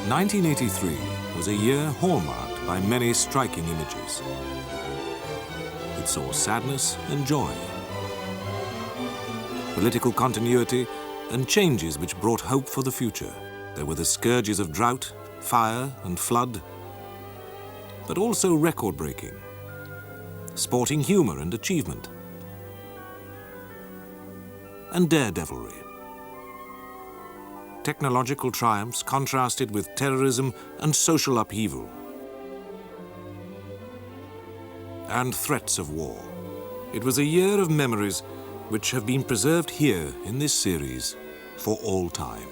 1983 was a year hallmarked by many striking images. It saw sadness and joy, political continuity and changes which brought hope for the future. There were the scourges of drought, fire and flood, but also record-breaking, sporting humor and achievement, and daredevilry. Technological triumphs contrasted with terrorism and social upheaval, and threats of war. It was a year of memories which have been preserved here in this series for all time.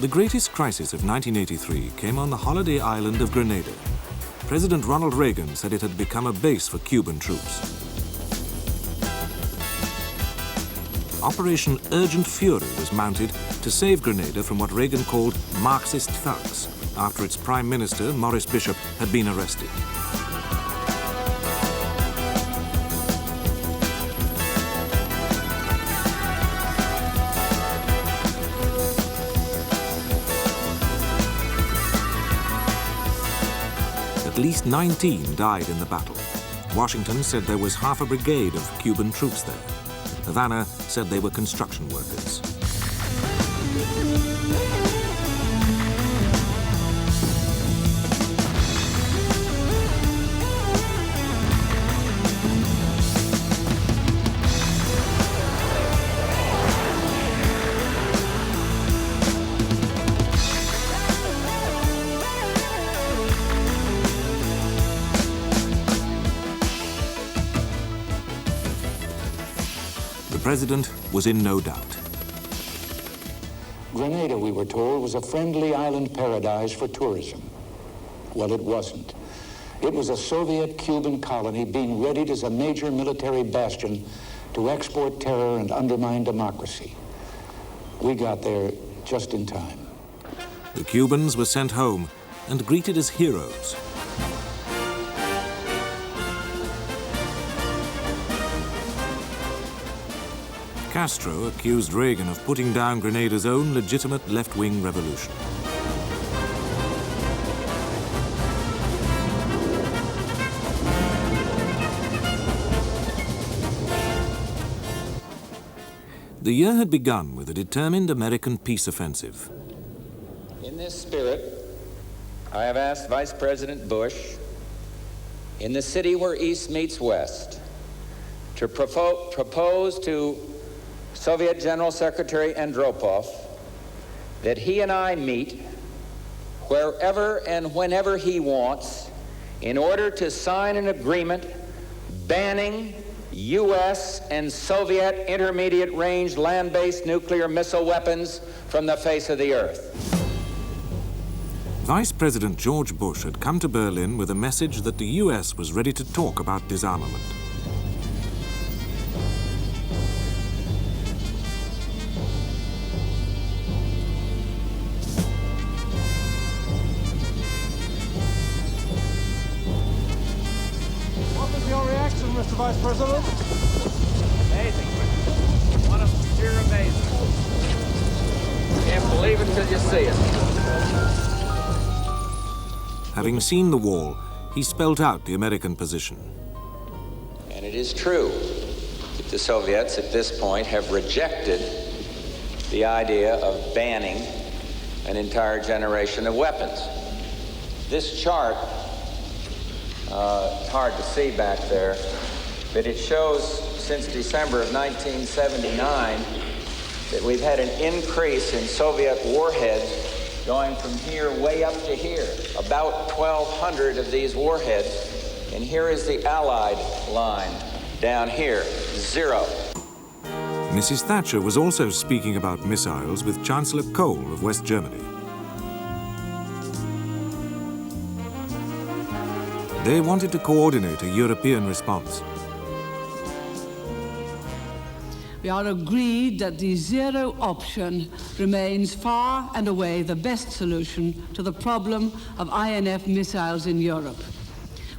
The greatest crisis of 1983 came on the holiday island of Grenada. President Ronald Reagan said it had become a base for Cuban troops. Operation Urgent Fury was mounted to save Grenada from what Reagan called Marxist thugs after its Prime Minister, Maurice Bishop, had been arrested. At least 19 died in the battle. Washington said there was half a brigade of Cuban troops there. Havana said they were construction workers. The president was in no doubt. Grenada, we were told, was a friendly island paradise for tourism. Well, it wasn't. It was a Soviet-Cuban colony being readied as a major military bastion to export terror and undermine democracy. We got there just in time. The Cubans were sent home and greeted as heroes. Castro accused Reagan of putting down Grenada's own legitimate left-wing revolution. The year had begun with a determined American peace offensive. In this spirit, I have asked Vice President Bush, in the city where East meets West, to propose to Soviet General Secretary Andropov that he and I meet wherever and whenever he wants in order to sign an agreement banning U.S. and Soviet intermediate-range land-based nuclear missile weapons from the face of the earth. Vice President George Bush had come to Berlin with a message that the U.S. was ready to talk about disarmament. Mr. Vice President? Amazing. One of pure amazing. Can't believe it till you see it. Having seen the wall, he spelled out the American position. And it is true that the Soviets at this point have rejected the idea of banning an entire generation of weapons. This chart, it's hard to see back there, but it shows since December of 1979 that we've had an increase in Soviet warheads going from here way up to here, about 1,200 of these warheads. And here is the Allied line down here, 0. Mrs. Thatcher was also speaking about missiles with Chancellor Kohl of West Germany. They wanted to coordinate a European response. We are agreed that the zero option remains far and away the best solution to the problem of INF missiles in Europe.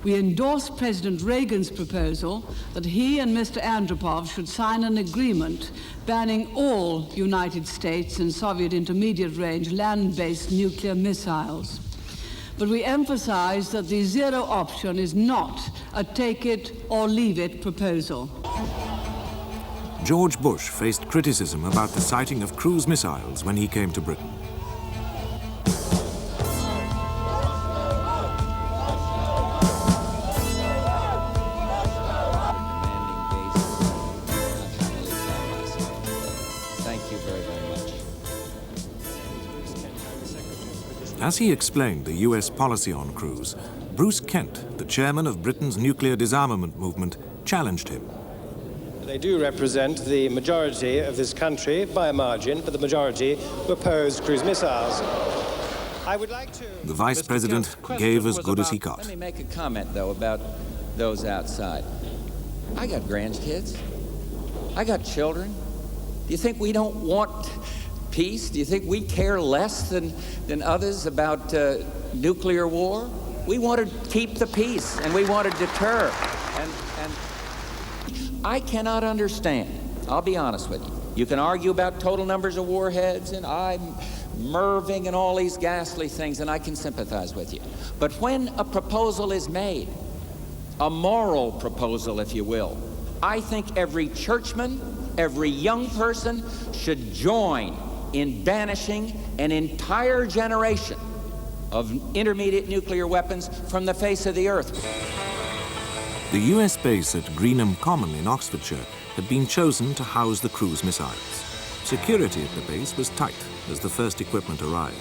we endorsed President Reagan's proposal that he and Mr. Andropov should sign an agreement banning all United States and Soviet intermediate-range land-based nuclear missiles. But we emphasized that the zero option is not a take-it-or-leave-it proposal. George Bush faced criticism about the sighting of cruise missiles when he came to Britain. As he explained the US policy on cruise, Bruce Kent, the chairman of Britain's nuclear disarmament movement, challenged him. They do represent the majority of this country by a margin, but the majority who oppose cruise missiles. I would like to... The vice president gave as good as he got. Let me make a comment, though, about those outside. I got grandkids. I got children. Do you think we don't want peace? Do you think we care less than others about nuclear war? We want to keep the peace, and we want to deter. And I cannot understand, I'll be honest with you. You can argue about total numbers of warheads and MIRVing and all these ghastly things, and I can sympathize with you. But when a proposal is made, a moral proposal, if you will, I think every churchman, every young person should join in banishing an entire generation of intermediate nuclear weapons from the face of the earth. The US base at Greenham Common in Oxfordshire had been chosen to house the cruise missiles. Security at the base was tight as the first equipment arrived.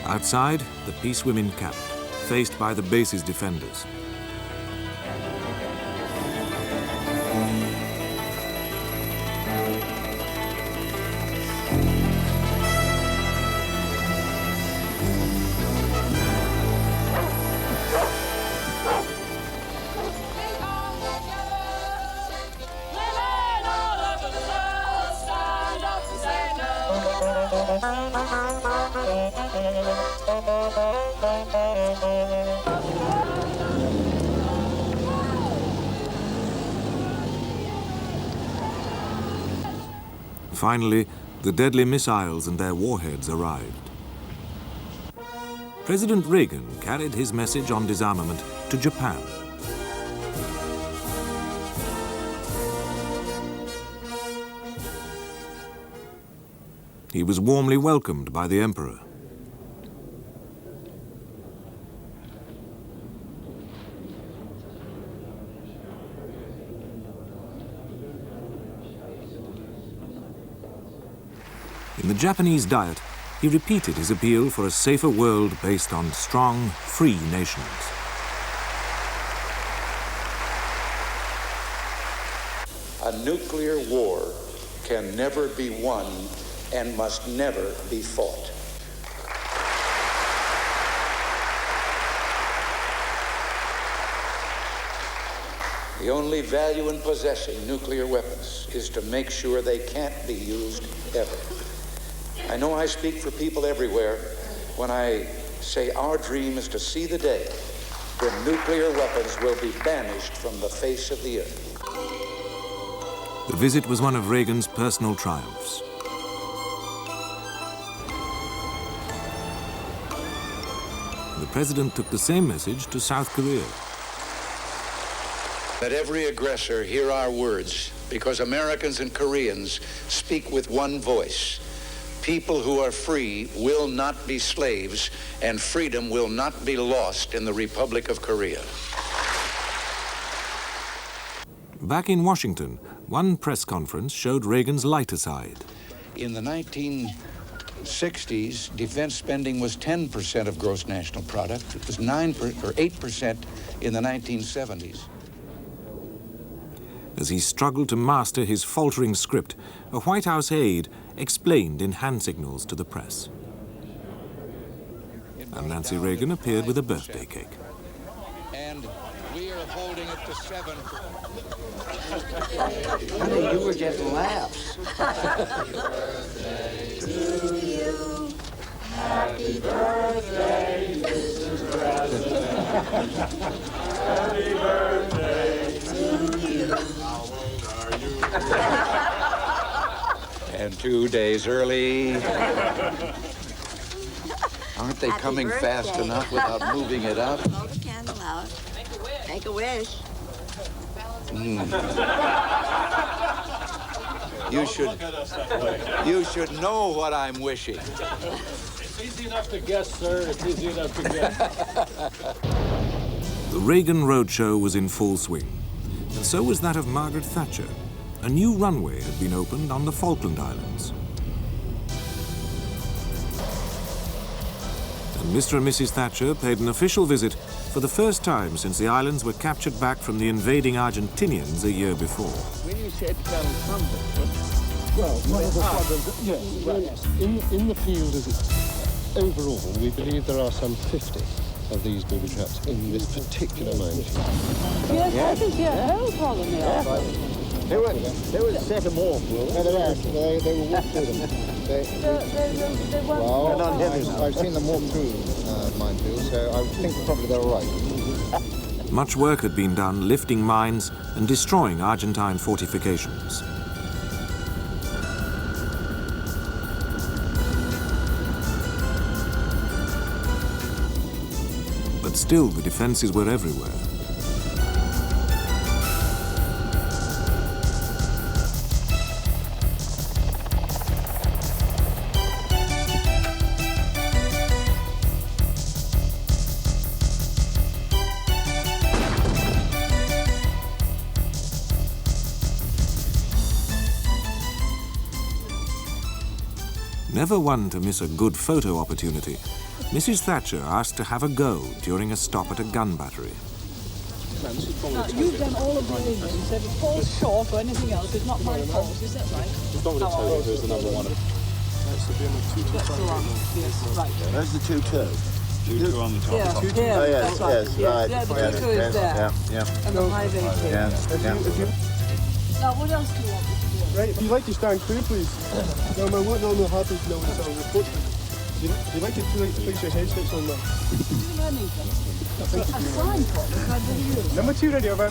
Outside, the Peace Women camped, faced by the base's defenders. Finally, the deadly missiles and their warheads arrived. President Reagan carried his message on disarmament to Japan. He was warmly welcomed by the emperor. In the Japanese Diet, he repeated his appeal for a safer world based on strong, free nations. A nuclear war can never be won and must never be fought. The only value in possessing nuclear weapons is to make sure they can't be used ever. I know I speak for people everywhere when I say our dream is to see the day when nuclear weapons will be banished from the face of the earth. The visit was one of Reagan's personal triumphs. The president took the same message to South Korea. Let every aggressor hear our words, because Americans and Koreans speak with one voice. People who are free will not be slaves, and freedom will not be lost in the Republic of Korea. Back in Washington, one press conference showed Reagan's lighter side. In the 1960s, defense spending was 10% of gross national product. It was 8% in the 1970s. As he struggled to master his faltering script, a White House aide explained in hand signals to the press. And Nancy Reagan appeared with a birthday cake. And we are holding it to 7. Honey, you were getting laughs. Happy birthday, Mrs. President. Happy birthday to you. How old are you? And 2 days early. Aren't they Happy coming birthday. fast enough without moving it up? Hold the candle out. Make a wish. You should know what I'm wishing. It's easy enough to guess, sir. It's easy enough to guess. The Reagan Roadshow was in full swing, and so was that of Margaret Thatcher. A new runway had been opened on the Falkland Islands. And Mr. and Mrs. Thatcher paid an official visit for the first time since the islands were captured back from the invading Argentinians a year before. When you said Colonel Trumpet, Well, one of the problems, yes. In the field as it's overall, we believe there are some 50 of these booby traps in this particular minefield. Yes, that is your whole colony. they were set them off. No, they will walk through them. They weren't. Well, I've seen them walk through minefields, so I think probably they're all right. Much work had been done lifting mines and destroying Argentine fortifications. But still, the defenses were everywhere. Never one to miss a good photo opportunity, Mrs. Thatcher asked to have a go during a stop at a gun battery. Now, you've done all of the engines. If it falls short or anything else, it's not my fault, is that right? It's not what it is, the number one. That's the German 225. That's the one. Yes, right. There's the 2-2. 2-2 on the top. Yeah, Oh, yeah, yes, that's right. yes, right. Yeah, the Yes, 2 is yes, there. yeah. And the high vent here. Yeah. Now, what else do you want me to do? Right, if you'd like to stand clear, please. No, man, what normally happens now is I'll report you. If you'd like to place your headsets on that. Do you have anything? A sign for me, can I do you? Number 2 ready, over.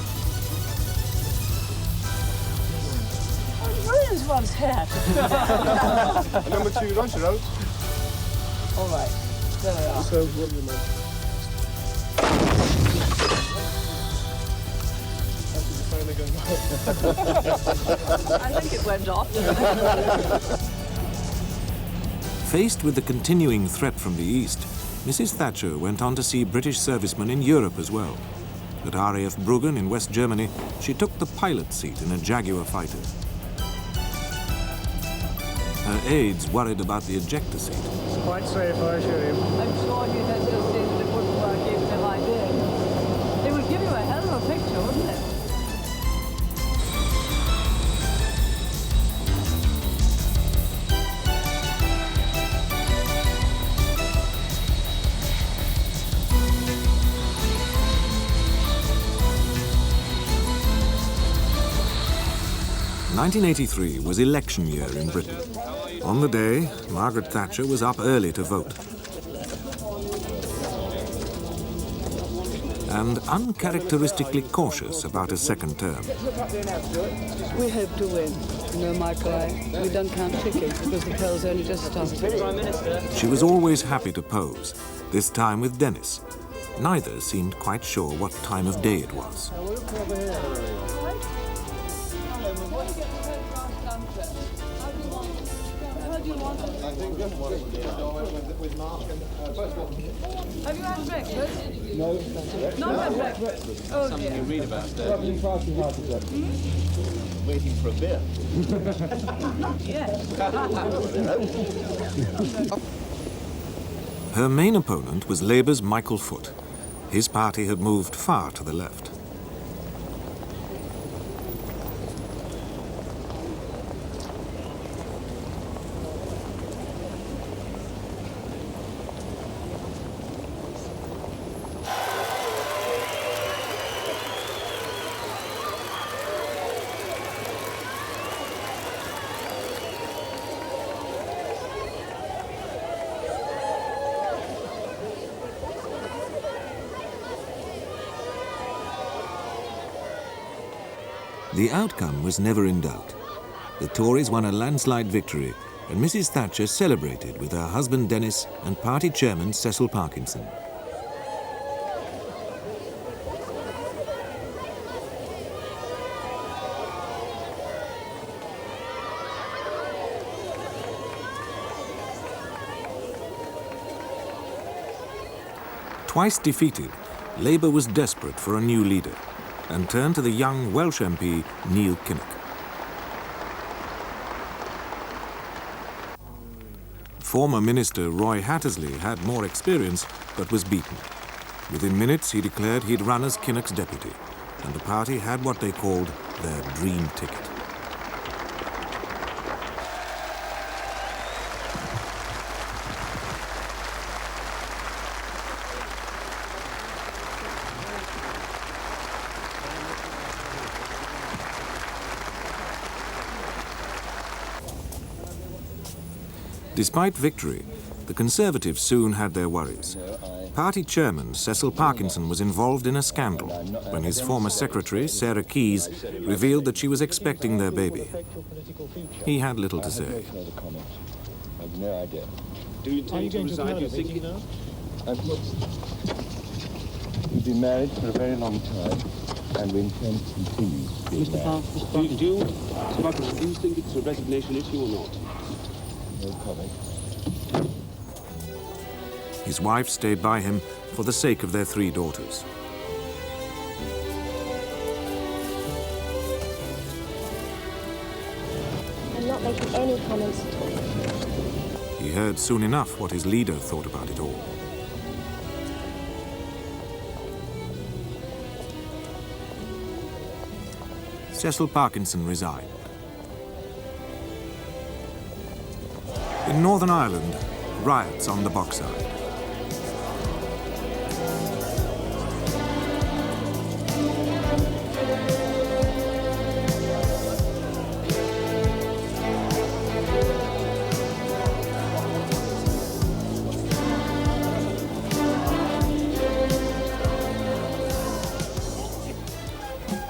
Where is one's hat? And number 2, Roger out. All right, there we are. So, what do you mind? I think it went off, didn't it? Faced with the continuing threat from the east, Mrs. Thatcher went on to see British servicemen in Europe as well. At RAF Bruggen in West Germany, she took the pilot seat in a Jaguar fighter. Her aides worried about the ejector seat. It's quite safe, I assure you. I'm sure he has just stated it wouldn't work even if I did. It would give you a hell of a picture, wouldn't it? In 1983 was election year in Britain. On the day, Margaret Thatcher was up early to vote. And uncharacteristically cautious about a second term. We hope to win. You know, Michael, we don't count chickens because the poll's only just started. She was always happy to pose, this time with Dennis. Neither seemed quite sure what time of day it was. Have you had breakfast? No. Not had breakfast? Oh, dear. You read about that. Waiting for a beer. Yes. Her main opponent was Labour's Michael Foot. His party had moved far to the left. The outcome was never in doubt. The Tories won a landslide victory, and Mrs. Thatcher celebrated with her husband Dennis and party chairman Cecil Parkinson. Twice defeated, Labour was desperate for a new leader and turned to the young Welsh MP Neil Kinnock. Former Minister Roy Hattersley had more experience but was beaten. Within minutes he declared he'd run as Kinnock's deputy, and the party had what they called their dream ticket. Despite victory, the Conservatives soon had their worries. Party chairman Cecil Parkinson was involved in a scandal when his former secretary, Sarah Keyes, revealed that she was expecting their baby. He had little to say. I have no idea. Do you intend to resign? Do you think We've been married for a very long time, and we intend to continue being married. do you think it's a resignation issue or not? No comment. His wife stayed by him for the sake of their 3 daughters. I'm not making any comments at all. He heard soon enough what his leader thought about it all. Cecil Parkinson resigned. In Northern Ireland, riots on the Bogside.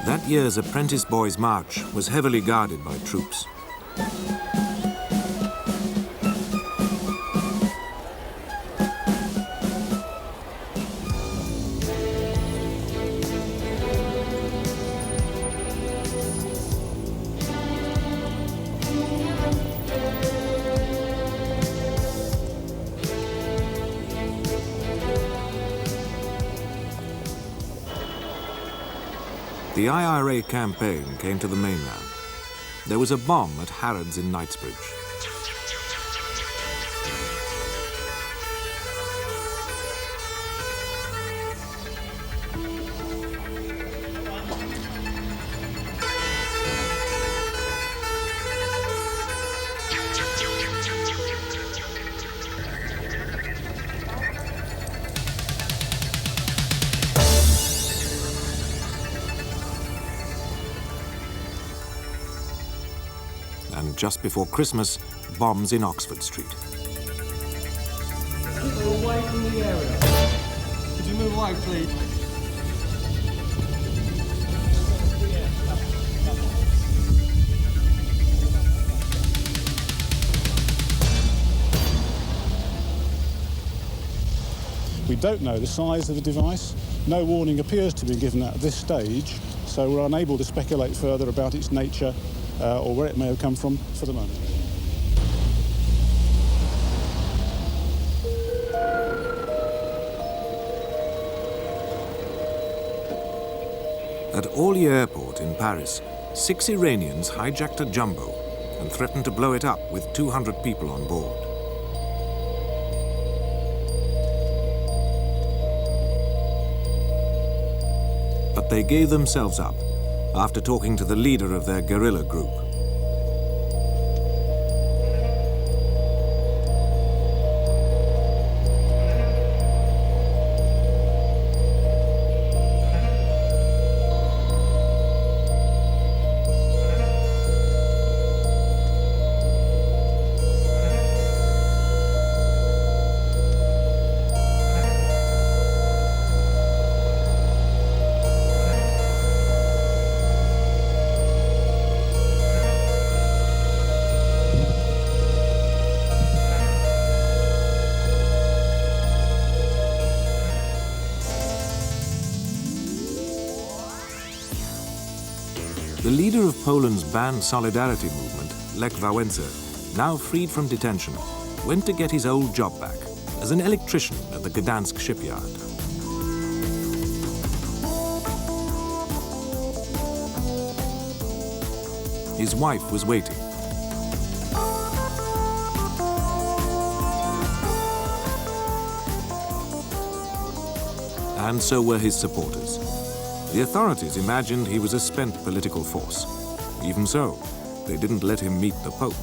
That year's Apprentice Boys' March was heavily guarded by troops. The IRA campaign came to the mainland. There was a bomb at Harrods in Knightsbridge. And just before Christmas, bombs in Oxford Street. People away from the area. Could you move away, please? We don't know the size of the device. No warning appears to be given at this stage, so we're unable to speculate further about its nature or where it may have come from for the moment. At Orly Airport in Paris, 6 Iranians hijacked a jumbo and threatened to blow it up with 200 people on board. But they gave themselves up after talking to the leader of their guerrilla group. The leader of Poland's banned Solidarity movement, Lech Wałęsa, now freed from detention, went to get his old job back as an electrician at the Gdansk shipyard. His wife was waiting. And so were his supporters. The authorities imagined he was a spent political force. Even so, they didn't let him meet the Pope.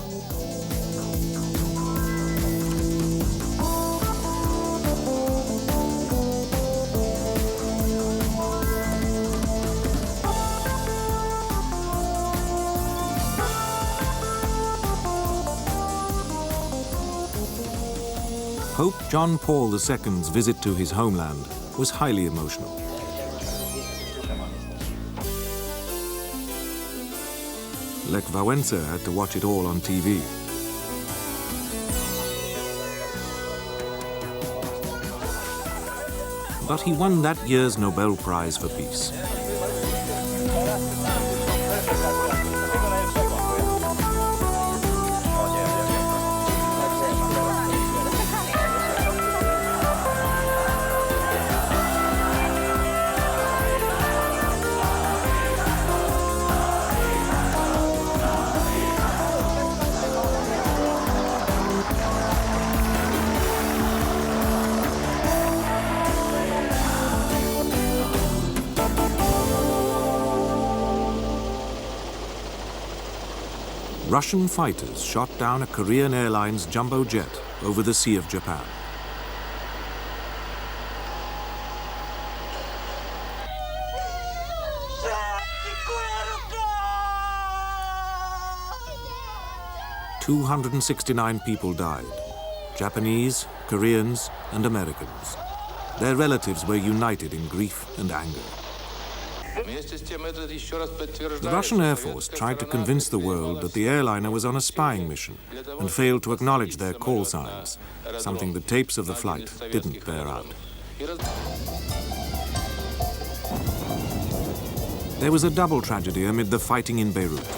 Pope John Paul II's visit to his homeland was highly emotional. Lech Wałęsa had to watch it all on TV. But he won that year's Nobel Prize for Peace. Russian fighters shot down a Korean Airlines jumbo jet over the Sea of Japan. "269 people died, Japanese, Koreans, and Americans. Their relatives were united in grief and anger. The Russian Air Force tried to convince the world that the airliner was on a spying mission and failed to acknowledge their call signs, something the tapes of the flight didn't bear out. There was a double tragedy amid the fighting in Beirut.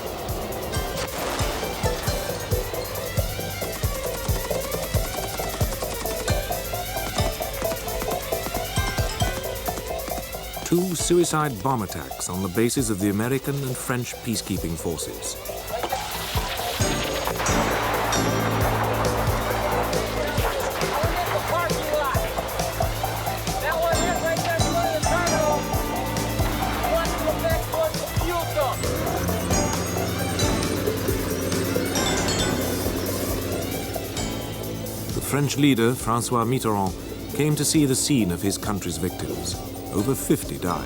Two suicide bomb attacks on the bases of the American and French peacekeeping forces. The French leader, François Mitterrand, came to see the scene of his country's victims. Over 50 died.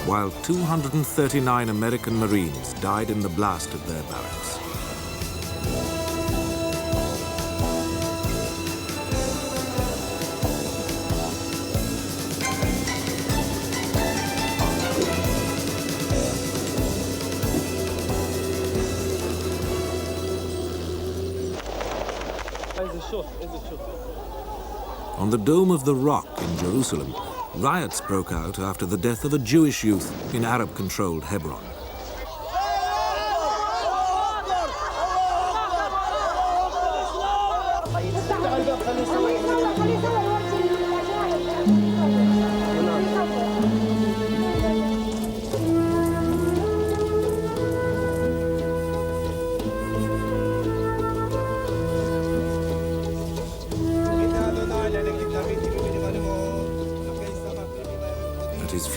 While 239 American Marines died in the blast at their barracks. On the Dome of the Rock in Jerusalem, riots broke out after the death of a Jewish youth in Arab-controlled Hebron.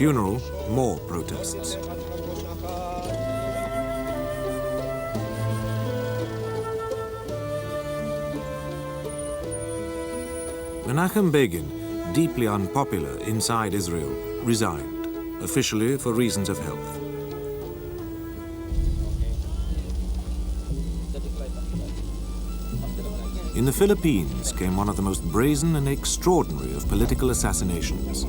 funeral, more protests. Menachem Begin, deeply unpopular inside Israel, resigned, officially for reasons of health. In the Philippines came one of the most brazen and extraordinary of political assassinations.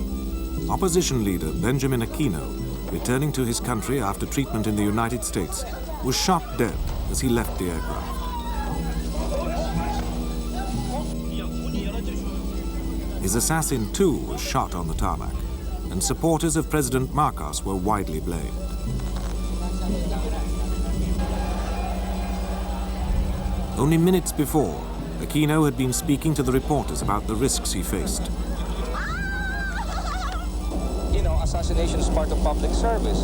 Opposition leader Benjamin Aquino, returning to his country after treatment in the United States, was shot dead as he left the aircraft. His assassin too was shot on the tarmac, and supporters of President Marcos were widely blamed. Only minutes before, Aquino had been speaking to the reporters about the risks he faced. You know, assassination is part of public service.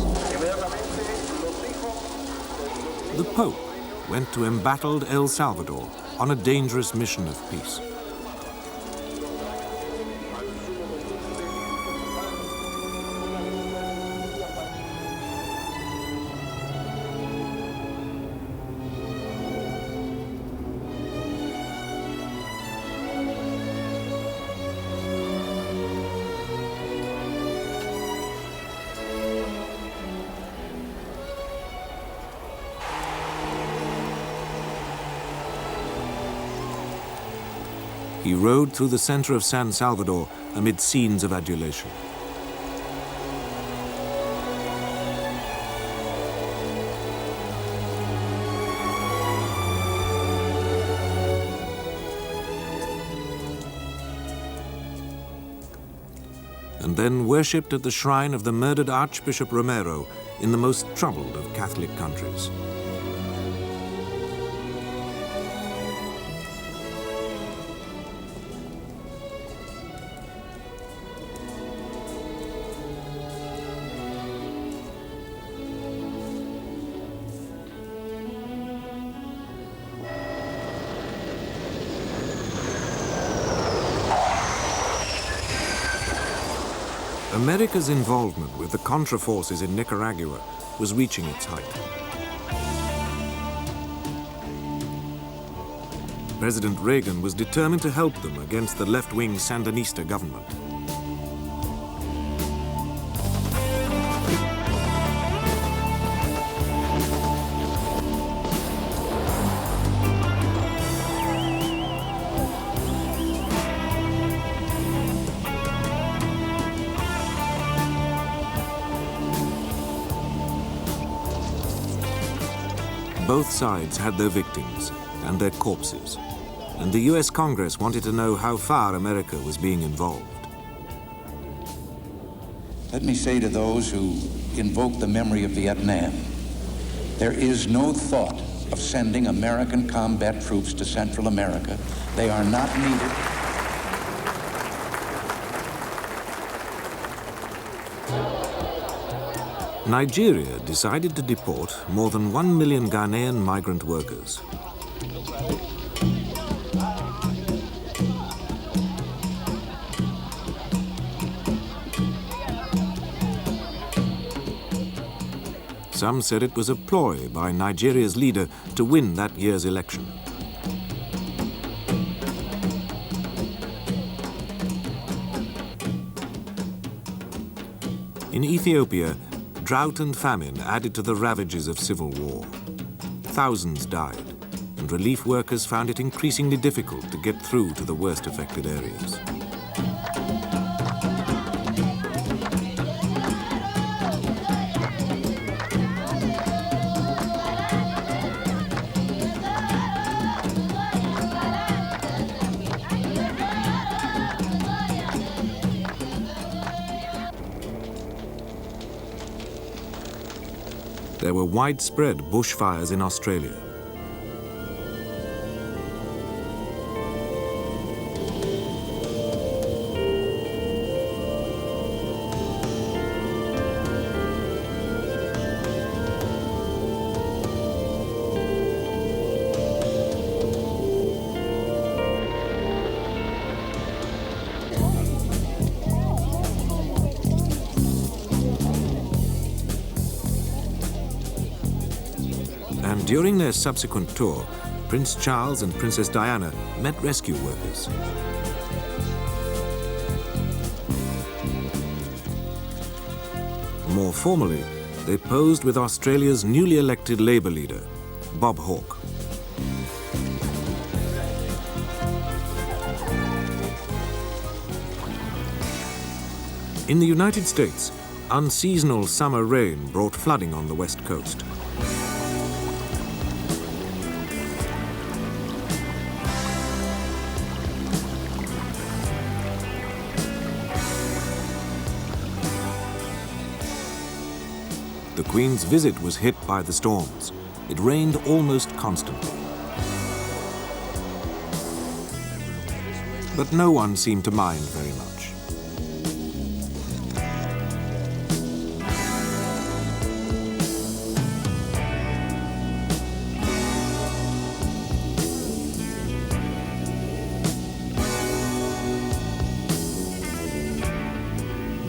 The Pope went to embattled El Salvador on a dangerous mission of peace. He rode through the center of San Salvador amid scenes of adulation. And then worshipped at the shrine of the murdered Archbishop Romero in the most troubled of Catholic countries. America's involvement with the Contra forces in Nicaragua was reaching its height. President Reagan was determined to help them against the left-wing Sandinista government. Both sides had their victims and their corpses, and the US Congress wanted to know how far America was being involved. Let me say to those who invoke the memory of Vietnam, there is no thought of sending American combat troops to Central America. They are not needed. Nigeria decided to deport more than 1 million Ghanaian migrant workers. Some said it was a ploy by Nigeria's leader to win that year's election. In Ethiopia, drought and famine added to the ravages of civil war. Thousands died, and relief workers found it increasingly difficult to get through to the worst affected areas. There were widespread bushfires in Australia. During their subsequent tour, Prince Charles and Princess Diana met rescue workers. More formally, they posed with Australia's newly elected Labour leader, Bob Hawke. In the United States, unseasonal summer rain brought flooding on the west coast. The Queen's visit was hit by the storms. It rained almost constantly. But no one seemed to mind very much.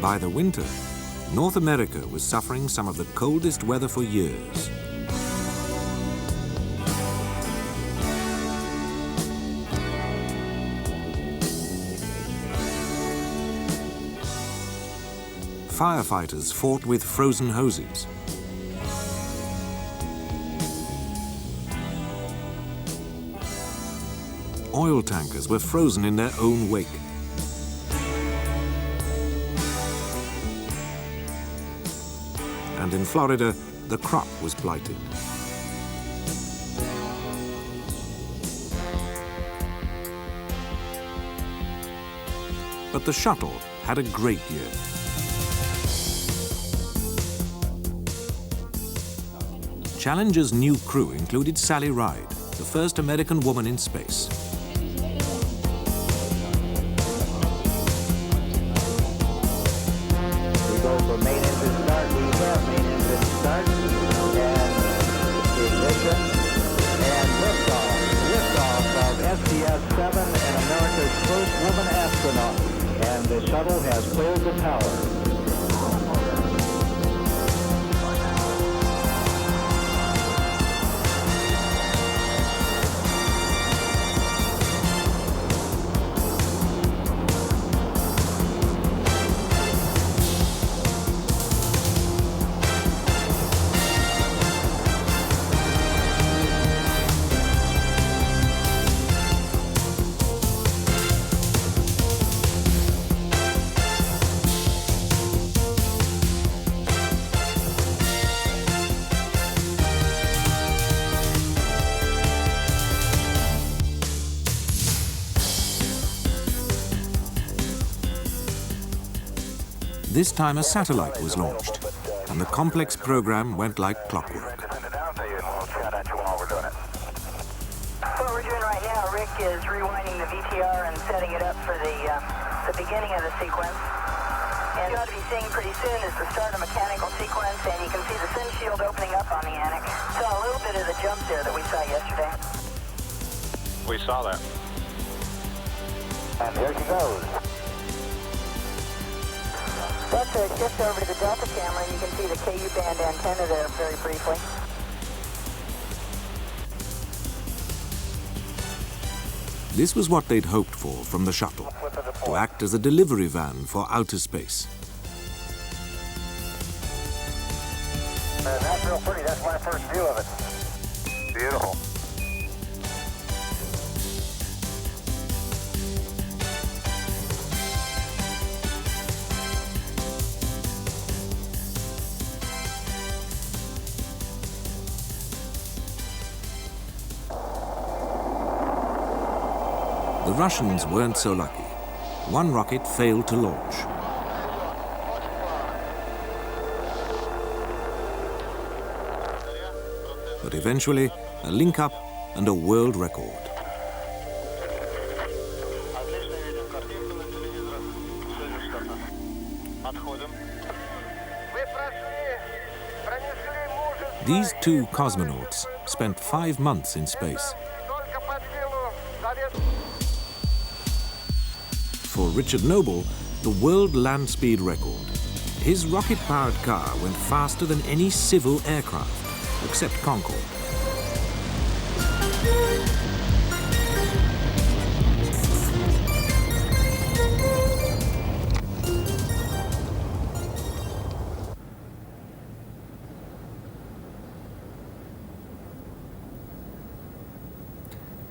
By the winter, North America was suffering some of the coldest weather for years. Firefighters fought with frozen hoses. Oil tankers were frozen in their own wake. And in Florida, the crop was blighted. But the shuttle had a great year. Challenger's new crew included Sally Ride, the first American woman in space. The shuttle has cleared the tower. This time a satellite was launched, and the complex program went like clockwork. What we're doing right now, Rick is rewinding the VTR and setting it up for the beginning of the sequence. And you ought to be seeing pretty soon is the start of mechanical sequence, and you can see the fin shield opening up on the Anik. Saw a little bit of the jump there that we saw yesterday. We saw that. And here she goes. Let's shift over to the Delta camera, and you can see the KU band antenna there very briefly. This was what they'd hoped for from the shuttle, to act as a delivery van for outer space. That's real pretty. That's my first view of it. Beautiful. The Russians weren't so lucky. One rocket failed to launch. But eventually, a link-up and a world record. These two cosmonauts spent 5 months in space. For Richard Noble, the world land speed record. His rocket-powered car went faster than any civil aircraft, except Concorde.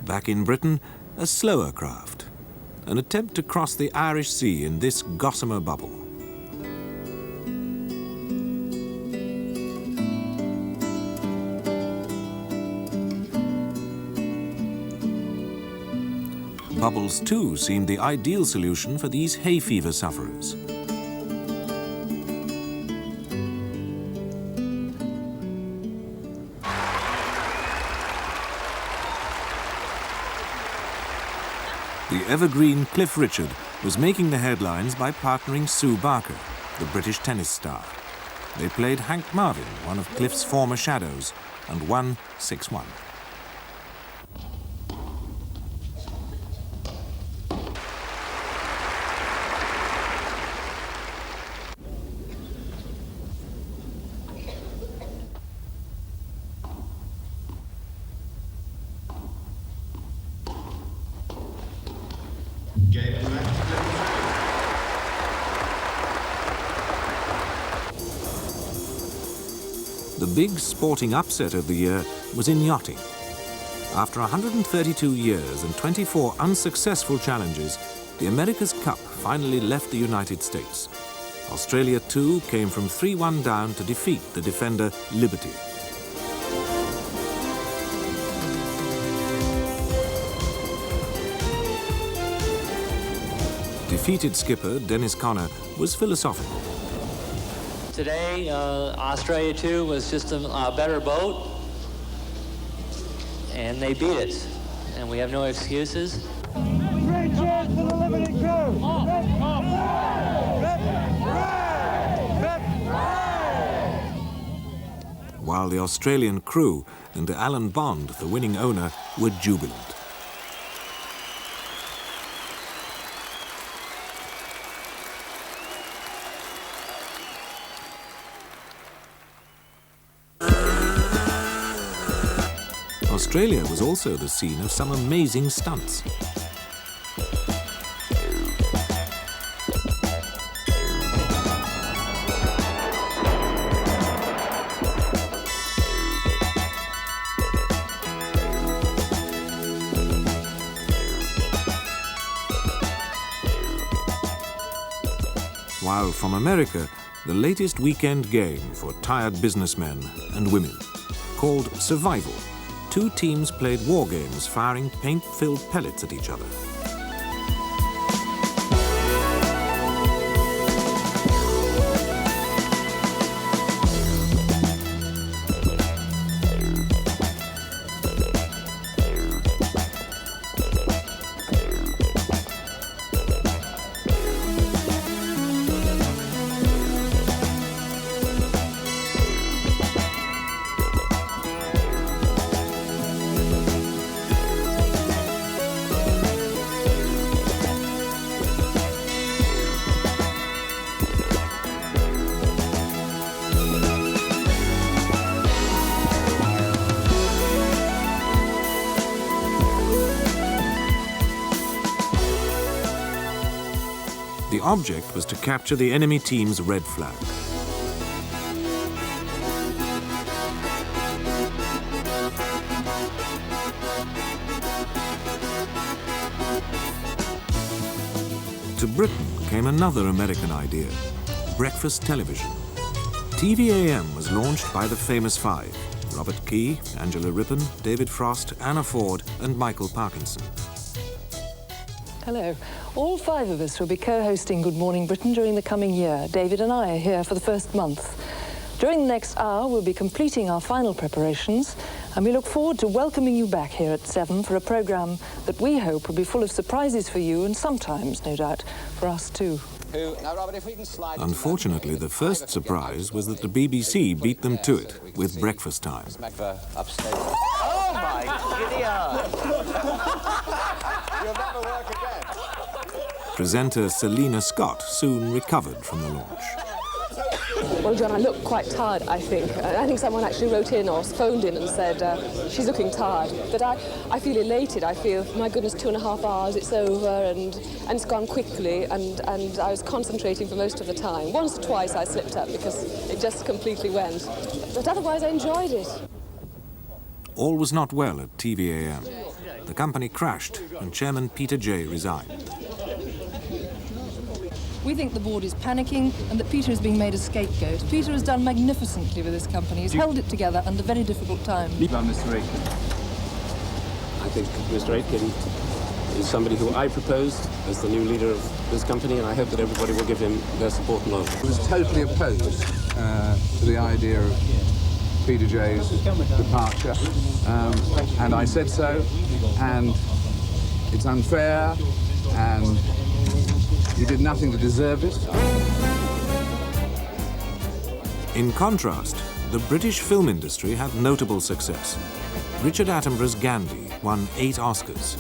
Back in Britain, a slower craft. An attempt to cross the Irish Sea in this gossamer bubble. Bubbles, too, seemed the ideal solution for these hay fever sufferers. The evergreen Cliff Richard was making the headlines by partnering Sue Barker, the British tennis star. They played Hank Marvin, one of Cliff's former shadows, and won 6-1. The big sporting upset of the year was in yachting. After 132 years and 24 unsuccessful challenges, the America's Cup finally left the United States. Australia, too, came from 3-1 down to defeat the defender Liberty. Defeated skipper Dennis Conner was philosophical. Today, Australia 2 was just a better boat, and they beat it, and we have no excuses. Great chance for the Liberty crew! While the Australian crew and Alan Bond, the winning owner, were jubilant. Australia was also the scene of some amazing stunts. While from America, the latest weekend game for tired businessmen and women, called Survival. Two teams played war games, firing paint-filled pellets at each other. The object was to capture the enemy team's red flag. To Britain came another American idea, breakfast television. TV-AM was launched by the famous five: Robert Key, Angela Rippon, David Frost, Anna Ford, and Michael Parkinson. Hello. All five of us will be co-hosting Good Morning Britain during the coming year. David and I are here for the first month. During the next hour, we'll be completing our final preparations, and we look forward to welcoming you back here at 7 for a programme that we hope will be full of surprises for you and sometimes, no doubt, for us too. Unfortunately, the first surprise was that the BBC beat them to it with Breakfast Time. Oh my giddy aunt! You'll never work again. Presenter Selina Scott soon recovered from the launch. Well, John, I look quite tired, I think. I think someone actually wrote in or phoned in and said she's looking tired. But I feel elated. I feel, my goodness, 2.5 hours, it's over, and it's gone quickly, and I was concentrating for most of the time. Once or twice I slipped up because it just completely went. But otherwise I enjoyed it. All was not well at TV-AM. the company crashed and Chairman Peter Jay resigned. We think the board is panicking and that Peter is being made a scapegoat. Peter has done magnificently with this company. He's held it together under very difficult times. Mr. Aitken. I think Mr. Aitken is somebody who I proposed as the new leader of this company, and I hope that everybody will give him their support and love. I was totally opposed to the idea of Peter Jay's departure, and I said so, and it's unfair, and he did nothing to deserve it. In contrast, the British film industry had notable success. Richard Attenborough's Gandhi won 8 Oscars.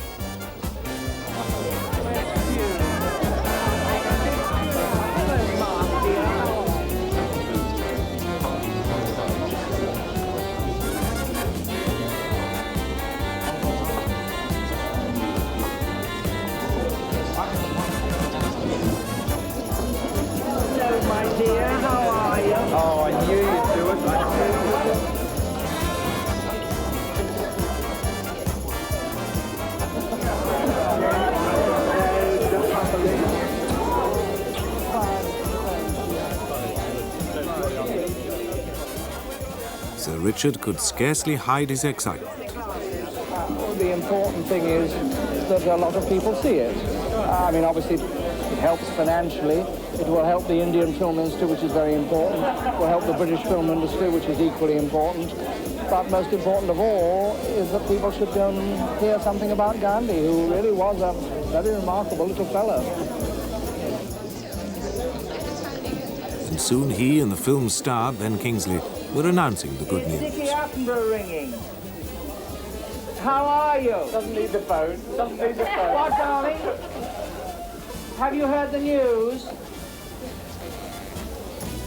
Sir Richard could scarcely hide his excitement. The important thing is that a lot of people see it. I mean, obviously, it helps financially. It will help the Indian film industry, which is very important. It will help the British film industry, which is equally important. But most important of all is that people should go and hear something about Gandhi, who really was a very remarkable little fellow. And soon he and the film's star, Ben Kingsley, were announcing the good news. Dickie Attenborough ringing. How are you? Doesn't need the phone. Doesn't need the phone. What, darling? Have you heard the news?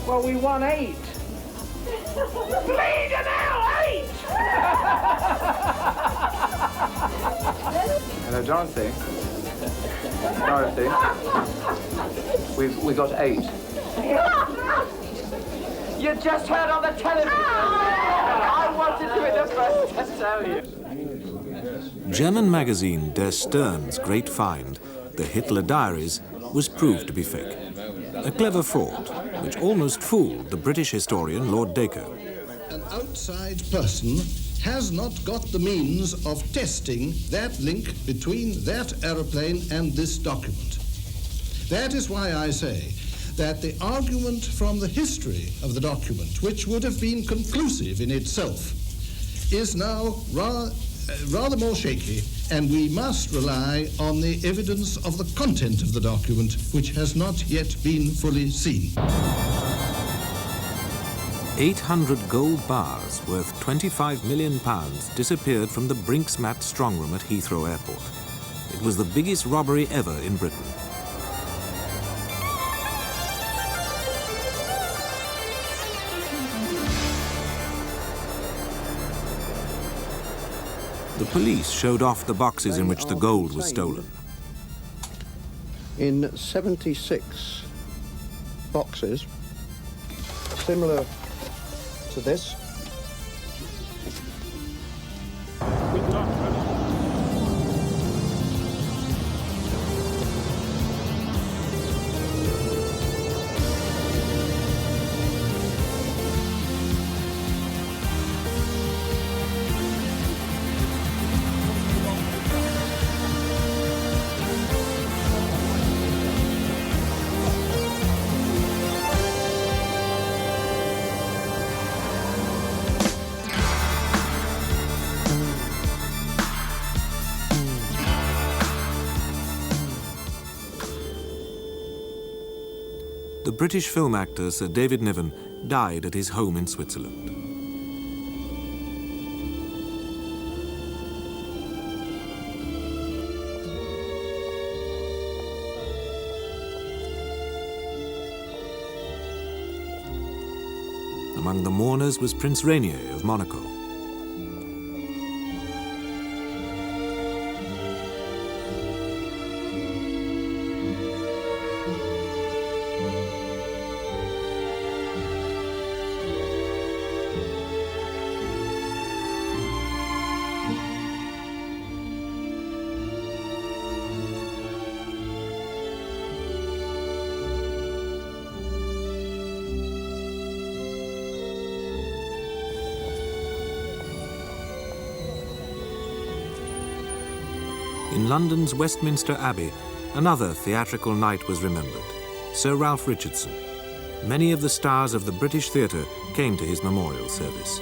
Well, we won 8. Bleeding hell, 8! Hello, Dorothy. Dorothy. We got 8. You just heard on the television. I wanted to be the first to tell you. German magazine Der Stern's great find, the Hitler Diaries, was proved to be fake. A clever fraud, which almost fooled the British historian Lord Dacre. An outside person has not got the means of testing that link between that aeroplane and this document. That is why I say that the argument from the history of the document, which would have been conclusive in itself, is now rather more shaky, and we must rely on the evidence of the content of the document, which has not yet been fully seen. 800 gold bars worth £25 million disappeared from the Brinksmat strongroom at Heathrow Airport. It was the biggest robbery ever in Britain. The police showed off the boxes in which the gold was stolen. In 76 boxes, similar to this. The British film actor Sir David Niven died at his home in Switzerland. Among the mourners was Prince Rainier of Monaco. In London's Westminster Abbey, another theatrical night was remembered, Sir Ralph Richardson. Many of the stars of the British theatre came to his memorial service.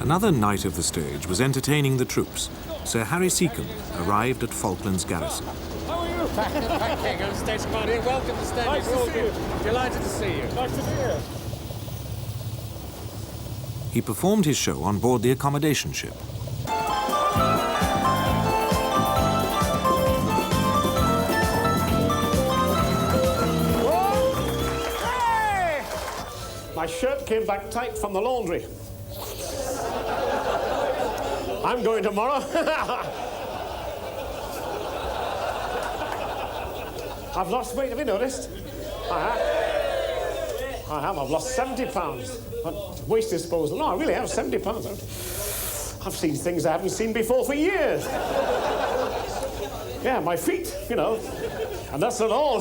Another knight of the stage was entertaining the troops. Sir Harry Seacombe arrived at Falklands Garrison. How are you? Thank you, Stage Commander. Welcome to Stanley. Nice to see you. Delighted to see you. Nice to see you. He performed his show on board the accommodation ship. Hey! My shirt came back tight from the laundry. I'm going tomorrow. I've lost weight, have you noticed? I have. I've lost 70 pounds. Waste disposal. No, I really have 70 pounds. I've seen things I haven't seen before for years. Yeah, my feet, you know. And that's not all.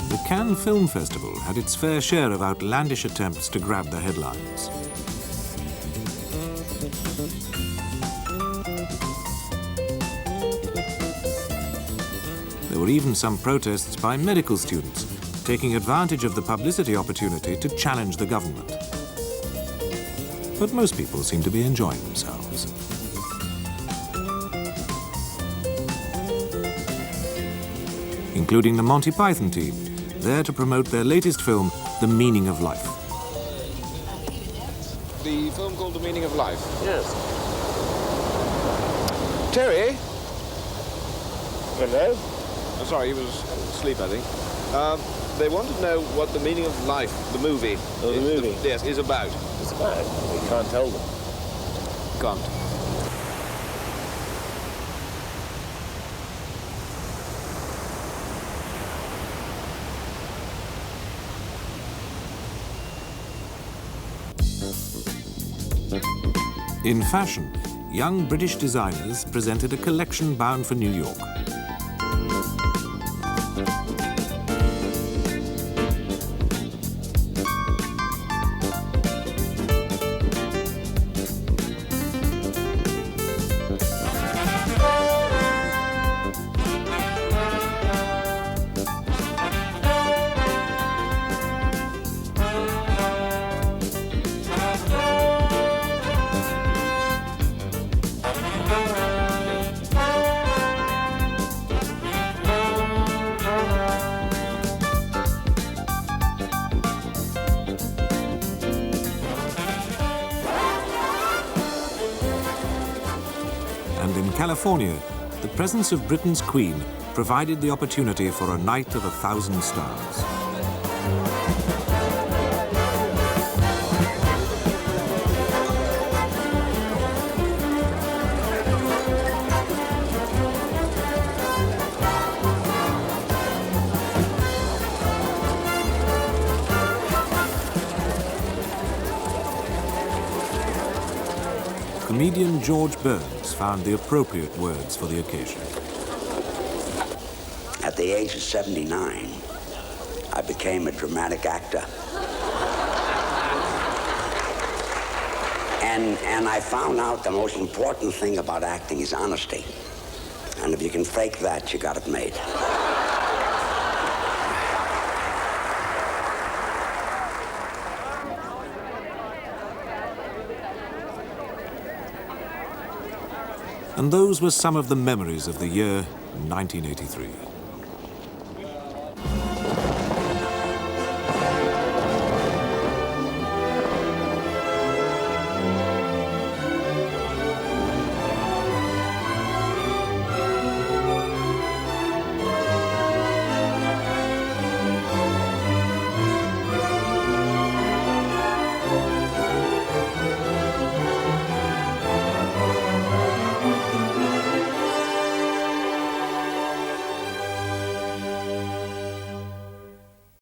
The Cannes Film Festival had its fair share of outlandish attempts to grab the headlines. There were even some protests by medical students, taking advantage of the publicity opportunity to challenge the government. But most people seem to be enjoying themselves. Including the Monty Python team, there to promote their latest film, The Meaning of Life. The film called The Meaning of Life? Yes. Terry? Hello? Oh, sorry, he was asleep, I think. They want to know what The Meaning of Life, the movie, yes, is about. It's about? We can't tell them. Can't. In fashion, young British designers presented a collection bound for New York. And in California, the presence of Britain's Queen provided the opportunity for a night of 1,000 stars. Comedian George Burns found the appropriate words for the occasion. At the age of 79, I became a dramatic actor. And I found out the most important thing about acting is honesty. And if you can fake that, you got it made. And those were some of the memories of the year 1983.